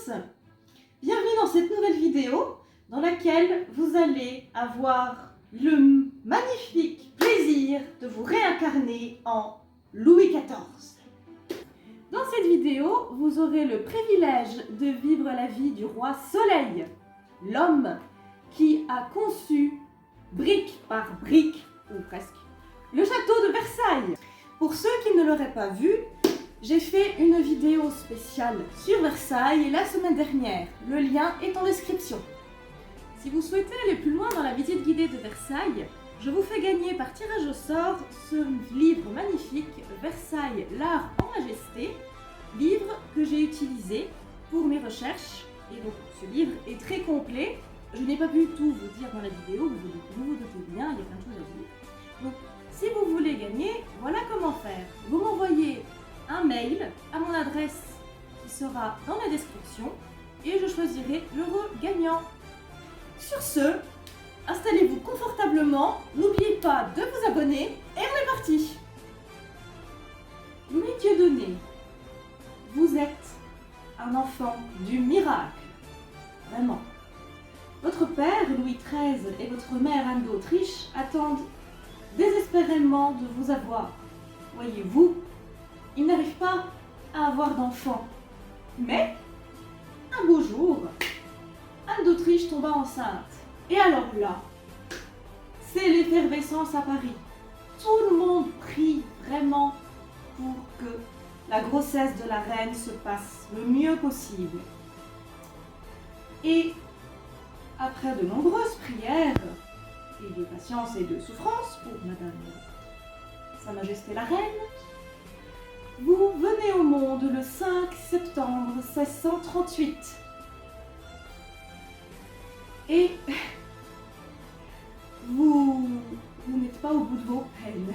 tous! Bienvenue dans cette nouvelle vidéo dans laquelle vous allez avoir le magnifique plaisir de vous réincarner en Louis XIV. Dans cette vidéo, vous aurez le privilège de vivre la vie du roi Soleil, l'homme qui a conçu, brique par brique, ou presque, le château de Versailles. Pour ceux qui ne l'auraient pas vu, j'ai fait une vidéo spéciale sur Versailles la semaine dernière. Le lien est en description. Si vous souhaitez aller plus loin dans la visite guidée de Versailles, je vous fais gagner par tirage au sort ce livre magnifique, Versailles, l'art en majesté, livre que j'ai utilisé pour mes recherches. Et donc ce livre est très complet. Je n'ai pas pu tout vous dire dans la vidéo, vous vous doutez bien, il y a plein de choses à dire. Donc si vous voulez gagner, voilà comment faire. Vous m'envoyez un mail à mon adresse qui sera dans la description et je choisirai l'heureux gagnant. Sur ce, installez-vous confortablement, n'oubliez pas de vous abonner et on est parti. Louis Dieudonné, vous êtes un enfant du miracle, vraiment. Votre père, Louis XIII, et votre mère, Anne d'Autriche, attendent désespérément de vous avoir. Voyez-vous, ils n'arrivent pas à avoir d'enfants. Mais, un beau jour, Anne d'Autriche tomba enceinte. Et alors là, c'est l'effervescence à Paris. Tout le monde prie vraiment pour que la grossesse de la reine se passe le mieux possible. Et après de nombreuses prières et de patience et de souffrance pour Madame Sa Majesté la Reine, vous venez au monde le 5 septembre 1638. Et vous n'êtes pas au bout de vos peines.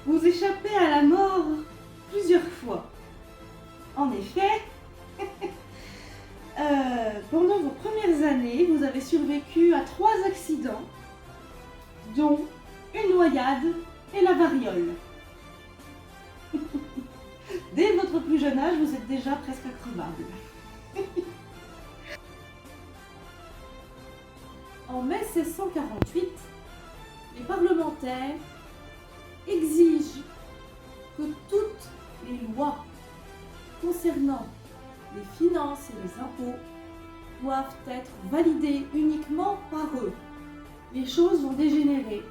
Vous échappez à la mort plusieurs fois. En effet, pendant vos premières années, vous avez survécu à 3 accidents, dont une noyade et la variole. Dès votre plus jeune âge, vous êtes déjà presque increvable. En mai 1648, les parlementaires exigent que toutes les lois concernant les finances et les impôts doivent être validées uniquement par eux. Les choses vont dégénérer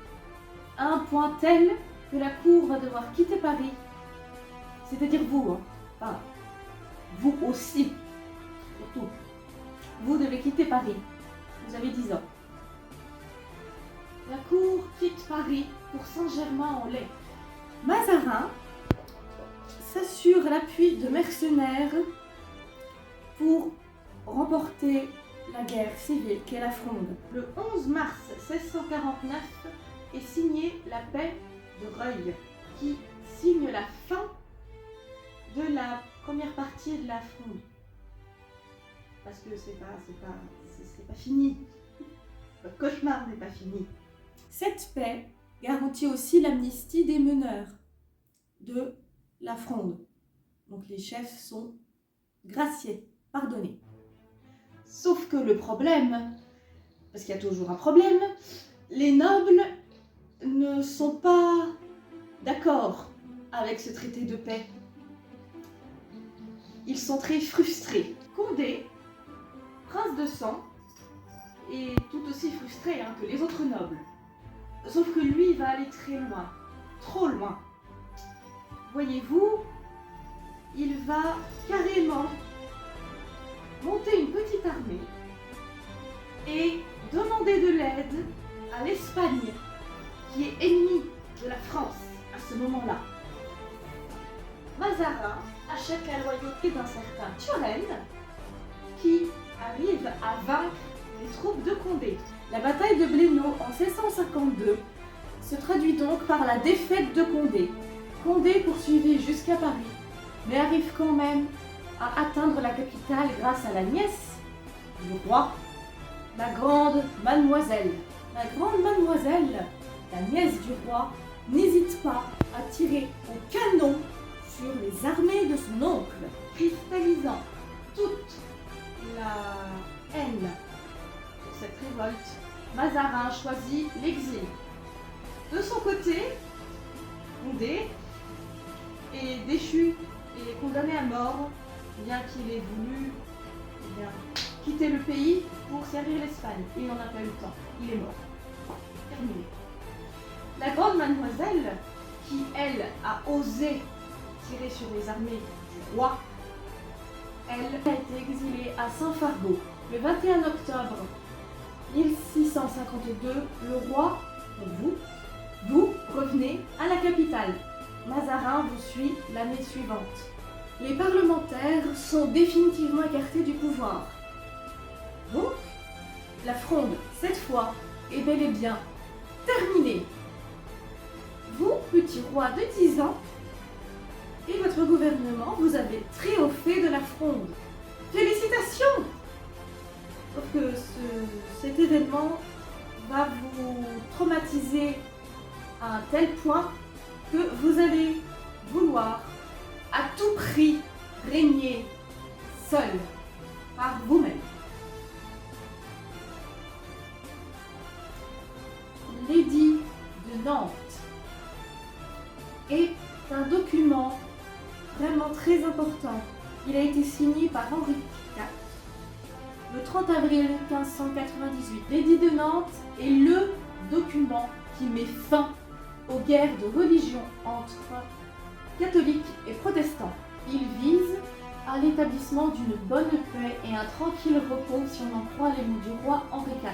à un point tel que la cour va devoir quitter Paris. C'est-à-dire vous, hein. Enfin, vous aussi, surtout. Vous devez quitter Paris. Vous avez 10 ans. La cour quitte Paris pour Saint-Germain-en-Laye. Mazarin s'assure l'appui de mercenaires pour remporter la guerre civile qu'est la Fronde. Le 11 mars 1649 est signée la paix de Reuil, qui signe la fin de la première partie de la Fronde. Parce que c'est pas fini. Le cauchemar n'est pas fini. Cette paix garantit aussi l'amnistie des meneurs de la Fronde. Donc les chefs sont graciés, pardonnés. Sauf que le problème, parce qu'il y a toujours un problème, les nobles ne sont pas d'accord avec ce traité de paix. Ils sont très frustrés. Condé, prince de sang, est tout aussi frustré que les autres nobles. Sauf que lui, il va aller très loin, trop loin. Voyez-vous, il va carrément monter une petite armée et demander de l'aide à l'Espagne, qui est ennemie de la France à ce moment-là. Mazarin achète la loyauté d'un certain Turenne, qui arrive à vaincre les troupes de Condé. La bataille de Blénaud en 1652 se traduit donc par la défaite de Condé. Condé poursuivit jusqu'à Paris, mais arrive quand même à atteindre la capitale grâce à la nièce du roi, la grande mademoiselle. La grande mademoiselle, la nièce du roi, n'hésite pas à tirer au canon sur les armées de son oncle, cristallisant toute la haine de cette révolte. Mazarin choisit l'exil. De son côté, Condé est déchu et condamné à mort, bien qu'il ait voulu quitter le pays pour servir l'Espagne. Il n'en a pas eu le temps, il est mort. Terminé. La grande mademoiselle, qui elle a osé tirer sur les armées du roi, elle a été exilée à Saint-Fargeau. Le 21 octobre 1652, le roi, vous revenez à la capitale. Mazarin vous suit l'année suivante. Les parlementaires sont définitivement écartés du pouvoir. Donc, la fronde, cette fois, est bel et bien terminée. Vous, petit roi de 10 ans, et votre gouvernement, vous avez triomphé de la fronde. Félicitations! Sauf que cet événement va vous traumatiser à un tel point que vous allez vouloir à tout prix régner seul par vous-même. L'édit de Nantes est un document vraiment très important. Il a été signé par Henri IV le 30 avril 1598. L'édit de Nantes est le document qui met fin aux guerres de religion entre catholiques et protestants. Il vise à l'établissement d'une bonne paix et un tranquille repos si on en croit les mots du roi Henri IV.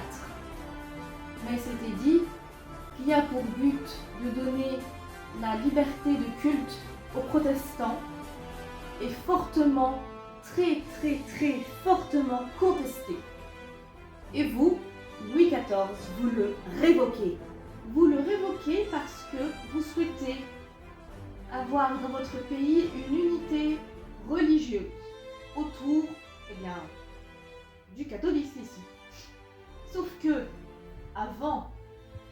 Mais cet édit, qui a pour but de donner la liberté de culte aux protestants, est fortement, très fortement contesté. Et vous, Louis XIV, vous le révoquez. Vous le révoquez parce que vous souhaitez avoir dans votre pays une unité religieuse autour du catholicisme. Sauf que, avant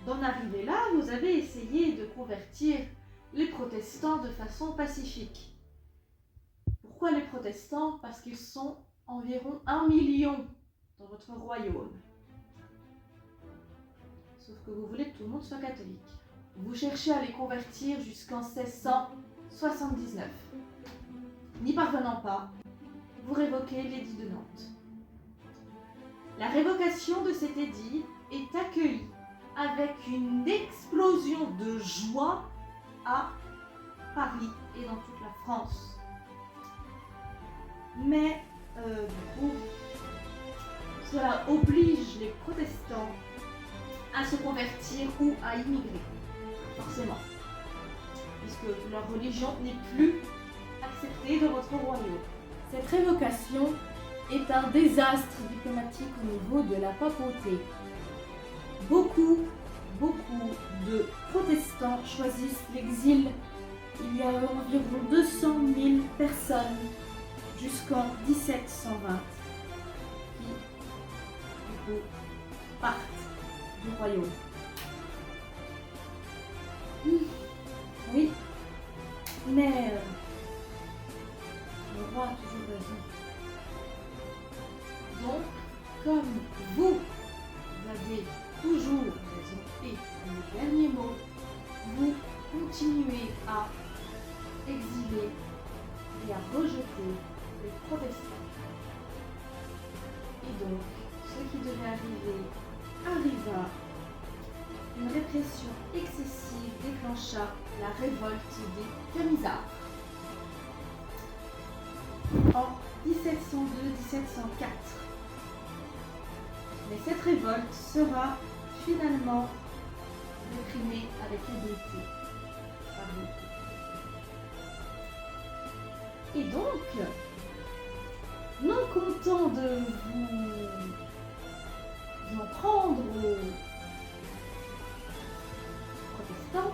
d'en arriver là, vous avez essayé de convertir les protestants de façon pacifique. Pourquoi les protestants? Parce qu'ils sont environ 1 million dans votre royaume. Sauf que vous voulez que tout le monde soit catholique. Vous cherchez à les convertir jusqu'en 1679. N'y parvenant pas, vous révoquez l'édit de Nantes. La révocation de cet édit est accueillie avec une explosion de joie à Paris et dans toute la France. Mais cela oblige les protestants à se convertir ou à immigrer, forcément, puisque leur religion n'est plus acceptée dans votre royaume. Cette révocation est un désastre diplomatique au niveau de la papauté. Beaucoup de protestants choisissent l'exil. Il y a environ 200 000 personnes jusqu'en 1720 qui, du coup, partent du royaume. Oui, mais le roi a toujours raison. Donc, comme vous avez toujours raison et le dernier mot, vous continuez à exiler et à rejeter les protestants. Et donc, ce qui devait arriver arriva. Une répression excessive déclencha la révolte des Camisards. En 1702-1704. Mais cette révolte sera finalement réprimée avec habileté par beaucoup. Et donc, non content de vous en prendre aux protestants,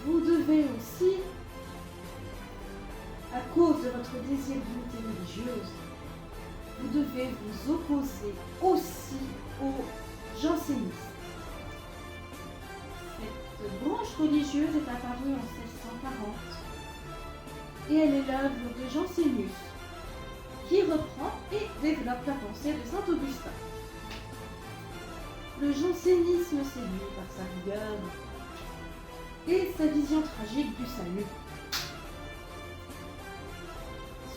vous devez aussi, à cause de votre désir d'unité religieuse, vous devez vous opposer aussi aux jansénistes. Cette branche religieuse est apparue en 1740 et elle est l'œuvre de Jansénius qui reprend et développe la pensée de saint Augustin. Le jansénisme séduit par sa rigueur et sa vision tragique du salut.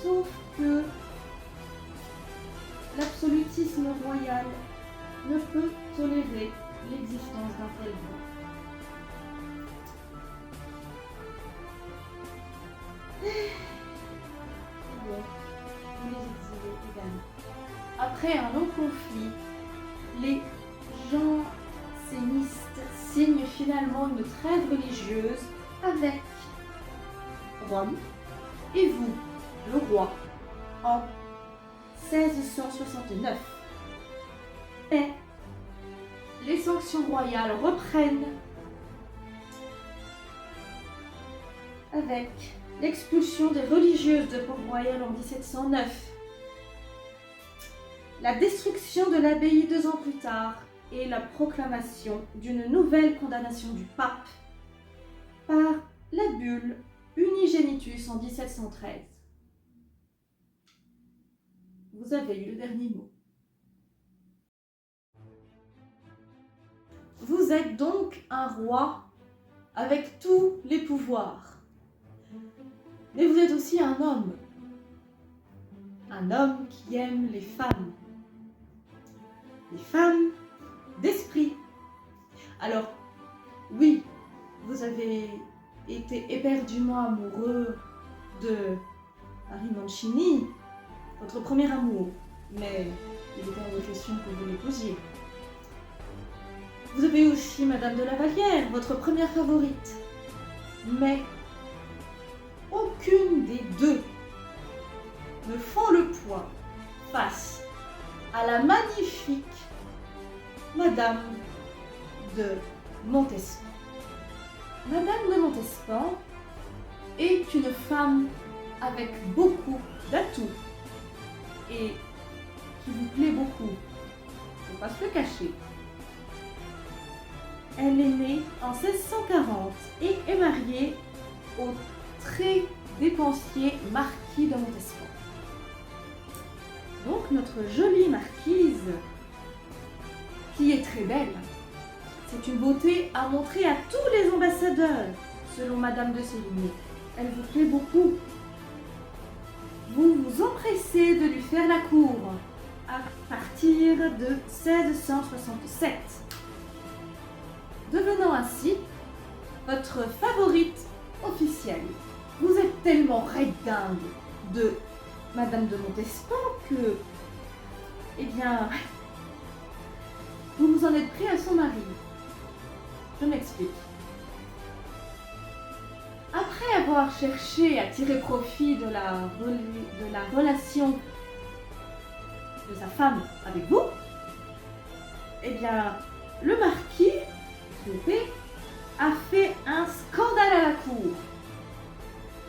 Sauf que l'absolutisme royal ne peut tolérer l'existence d'un tel droit. Les exilés également. Après un long conflit, les jansénistes signent finalement une trêve religieuse avec Rome et vous, le roi, en 1669. Mais les sanctions royales reprennent avec l'expulsion des religieuses de Port-Royal en 1709, la destruction de l'abbaye 2 ans plus tard et la proclamation d'une nouvelle condamnation du pape par la bulle Unigenitus en 1713. Vous avez eu le dernier mot. Vous êtes donc un roi avec tous les pouvoirs. Mais vous êtes aussi un homme qui aime les femmes d'esprit. Alors, oui, vous avez été éperdument amoureux de Marie Mancini, votre premier amour, mais il était hors de question que vous l'épousiez. Vous avez aussi Madame de la Vallière, votre première favorite, mais aucune des deux ne font le poids face à la magnifique Madame de Montespan. Madame de Montespan est une femme avec beaucoup d'atouts et qui vous plaît beaucoup. Il ne faut pas se le cacher. Elle est née en 1640 et est mariée au très dépensier marquis de Montespan. Donc notre jolie marquise, qui est très belle, c'est une beauté à montrer à tous les ambassadeurs, selon Madame de Sévigné. Elle vous plaît beaucoup. Vous vous empressez de lui faire la cour à partir de 1667, devenant ainsi votre favorite officielle. Vous êtes tellement dingue de Madame de Montespan que, eh bien, vous vous en êtes pris à son mari. Je m'explique. Après avoir cherché à tirer profit de la relation de sa femme avec vous, eh bien, le marquis, trompé, a fait un scandale à la cour.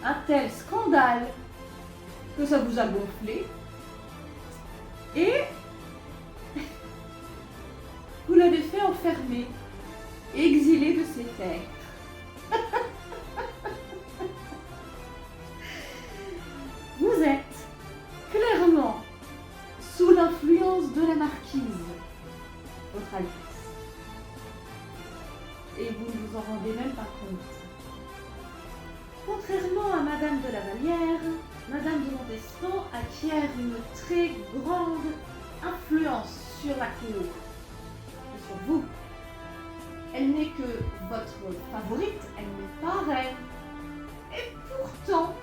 Un tel scandale que ça vous a gonflé et vous l'avez fait enfermer et exiler de ses terres. Vous êtes clairement sous l'influence de la marquise, votre Altesse, et vous ne vous en rendez même pas compte. Contrairement à Madame de la Vallière, Madame de Montespan acquiert une très grande influence sur la cour et sur vous. Elle n'est que votre favorite, elle n'est pas reine. Et pourtant,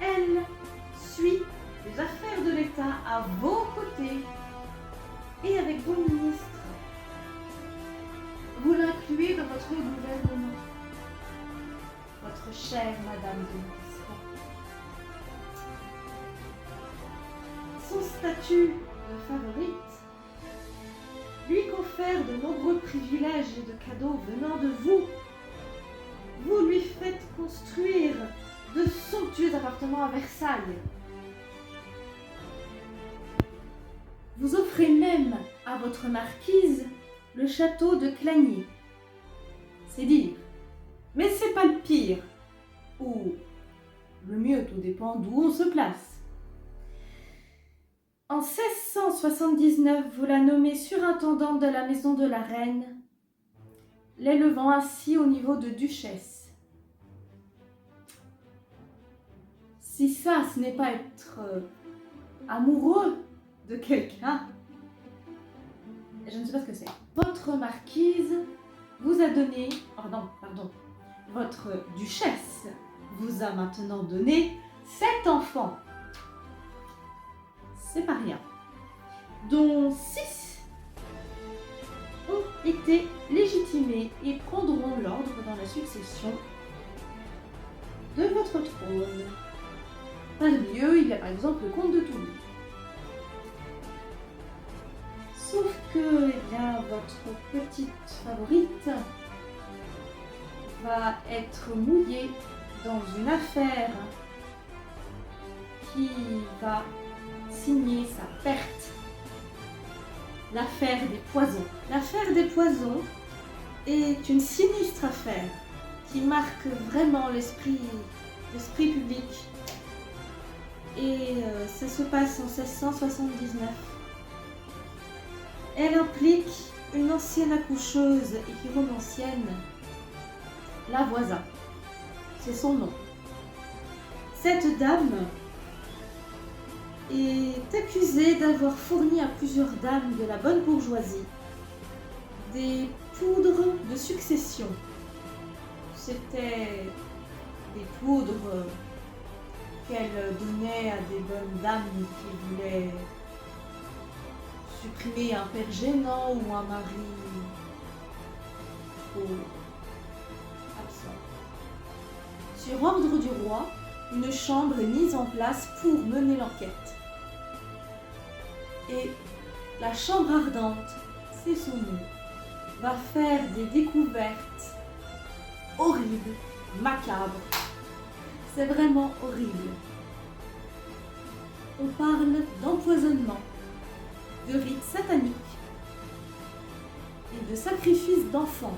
elle suit les affaires de l'État à vos côtés et avec vos ministres. Vous l'incluez dans votre gouvernement. Votre chère Madame de Montespan. Son statut de favorite lui confère de nombreux privilèges et de cadeaux venant de vous. Vous lui faites construire de somptueux appartements à Versailles. Vous offrez même à votre marquise le château de Clagny. C'est dire. Mais c'est pas le pire. ou le mieux, tout dépend d'où on se place. En 1679, vous la nommez surintendante de la maison de la reine, l'élevant ainsi au niveau de duchesse. Si ça, ce n'est pas être amoureux de quelqu'un, je ne sais pas ce que c'est. Votre marquise vous a donné, votre duchesse vous a maintenant donné 7 enfants. C'est pas rien. Dont 6 ont été légitimés et prendront l'ordre dans la succession de votre trône. Parmi eux, il y a par exemple le comte de Toulouse. Sauf que, eh bien, votre petite favorite va être mouillée dans une affaire qui va signer sa perte. L'affaire des poisons. L'affaire des poisons est une sinistre affaire qui marque vraiment l'esprit public. Et ça se passe en 1679. Elle implique une ancienne accoucheuse et chiromancienne, Lavoisin. C'est son nom. Cette dame est accusée d'avoir fourni à plusieurs dames de la bonne bourgeoisie des poudres de succession. C'était des poudres qu'elle donnait à des bonnes dames qui voulaient supprimer un père gênant ou un mari trop absent. Sur ordre du roi, une chambre est mise en place pour mener l'enquête. Et la chambre ardente, c'est son nom, va faire des découvertes horribles, macabres. C'est vraiment horrible. On parle d'empoisonnement, de rites sataniques et de sacrifices d'enfants.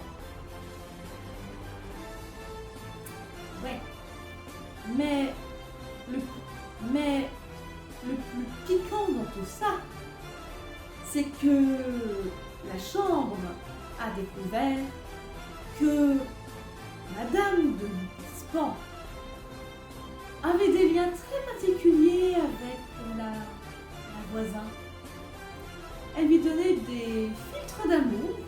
Ouais. Mais le plus piquant dans tout ça, c'est que la chambre a découvert que Madame de Montespan avait des liens très particuliers avec la voisine. Elle lui donnait des filtres d'amour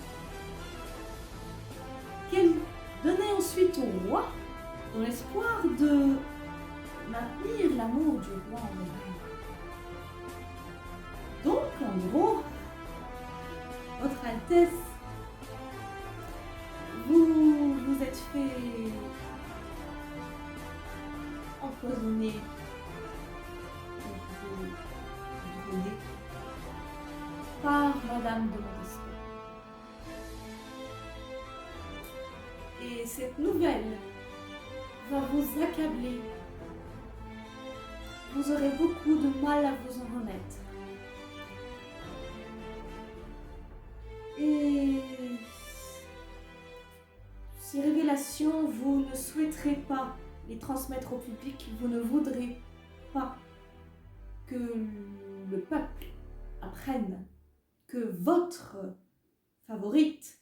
qu'elle donnait ensuite au roi dans l'espoir de maintenir l'amour du roi en elle. Donc, en gros, Votre Altesse, vous êtes fait empoisonner par Madame de Montespan. Et cette nouvelle va vous accabler. Vous aurez beaucoup de mal à vous en remettre. Et ces révélations, vous ne souhaiterez pas les transmettre au public, vous ne voudrez pas que le peuple apprenne que votre favorite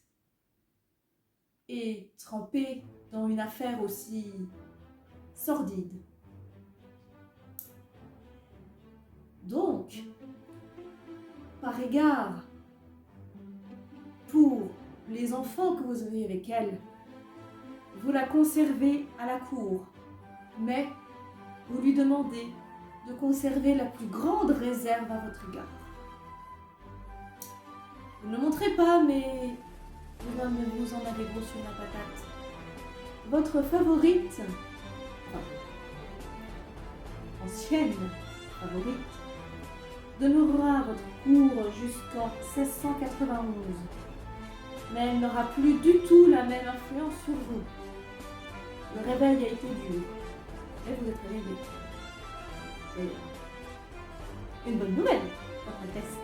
est trempée dans une affaire aussi sordide. Donc, par égard pour les enfants que vous avez avec elle, vous la conservez à la cour, mais vous lui demandez de conserver la plus grande réserve à votre égard. Vous ne le montrez pas, mais vous en avez gros sur la patate. Votre favorite, ancienne favorite, demeurera à votre cour jusqu'en 1691. Mais elle n'aura plus du tout la même influence sur vous. Le réveil a été dur. Et vous êtes réveillé. C'est une bonne nouvelle, Votre Altesse.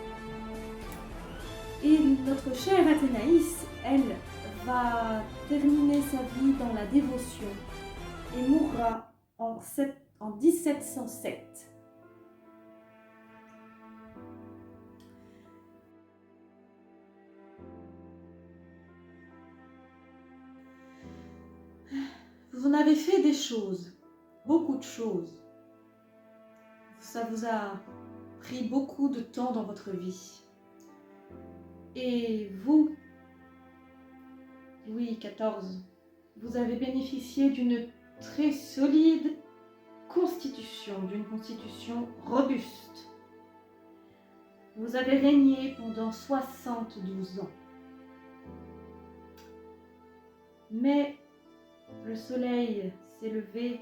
Et notre chère Athénaïs, elle, va terminer sa vie dans la dévotion et mourra en 1707. Vous en avez fait des choses, beaucoup de choses. Ça vous a pris beaucoup de temps dans votre vie. Et vous, Louis XIV, vous avez bénéficié d'une très solide constitution, d'une constitution robuste. Vous avez régné pendant 72 ans. Mais le soleil s'est levé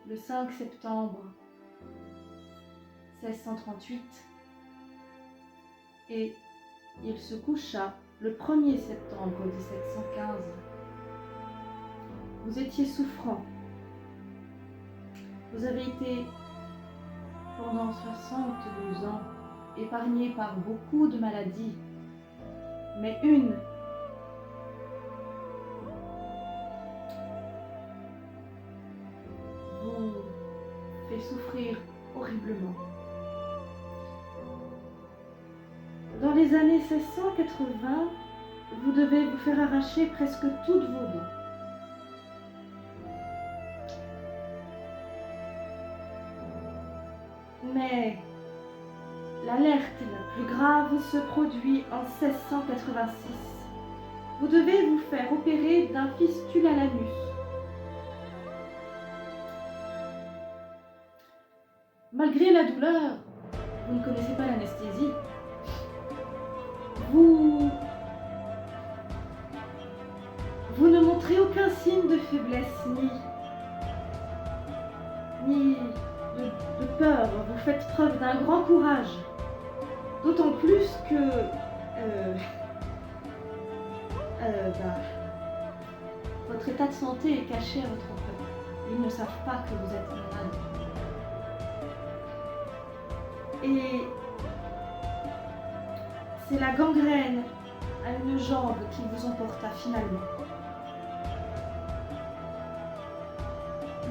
le 5 septembre 1638 et il se coucha le 1er septembre 1715. Vous étiez souffrant. Vous avez été pendant 72 ans épargné par beaucoup de maladies, mais une vous fait souffrir horriblement. Dans les années 1680, vous devez vous faire arracher presque toutes vos dents. Mais l'alerte la plus grave se produit en 1686. Vous devez vous faire opérer d'un fistule à l'anus. Malgré la douleur, vous ne connaissez pas l'anesthésie. Vous ne montrez aucun signe de faiblesse ni de peur. Vous faites preuve d'un grand courage. D'autant plus que votre état de santé est caché à votre peuple. Ils ne savent pas que vous êtes malade. Et c'est la gangrène à une jambe qui vous emporta finalement.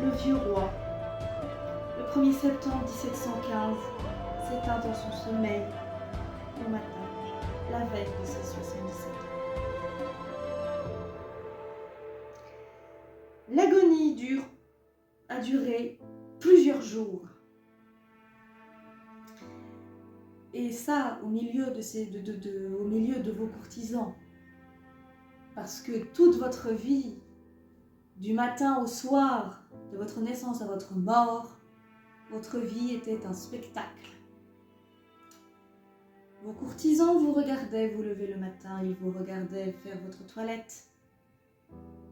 Le vieux roi, le 1er septembre 1715, s'éteint dans son sommeil au matin, la veille de ses 77 ans. L'agonie a duré plusieurs jours. Et ça, au milieu de vos courtisans. Parce que toute votre vie, du matin au soir, de votre naissance à votre mort, votre vie était un spectacle. Vos courtisans vous regardaient vous lever le matin, ils vous regardaient faire votre toilette.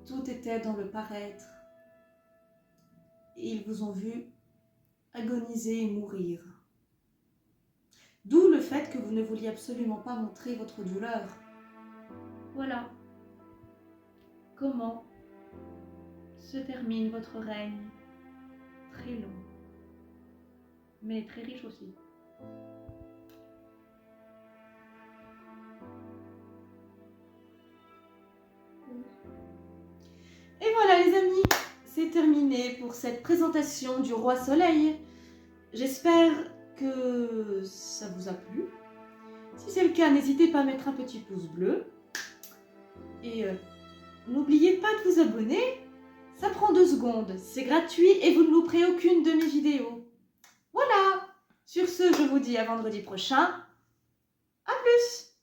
Tout était dans le paraître. Et ils vous ont vu agoniser et mourir. D'où le fait que vous ne vouliez absolument pas montrer votre douleur. Voilà comment se termine votre règne, très long, mais très riche aussi. Et voilà les amis, c'est terminé pour cette présentation du Roi Soleil. J'espère que ça vous a plu. Si c'est le cas, n'hésitez pas à mettre un petit pouce bleu. Et n'oubliez pas de vous abonner. Ça prend 2 secondes. C'est gratuit et vous ne louperez aucune de mes vidéos. Voilà. Sur ce, je vous dis à vendredi prochain. À plus.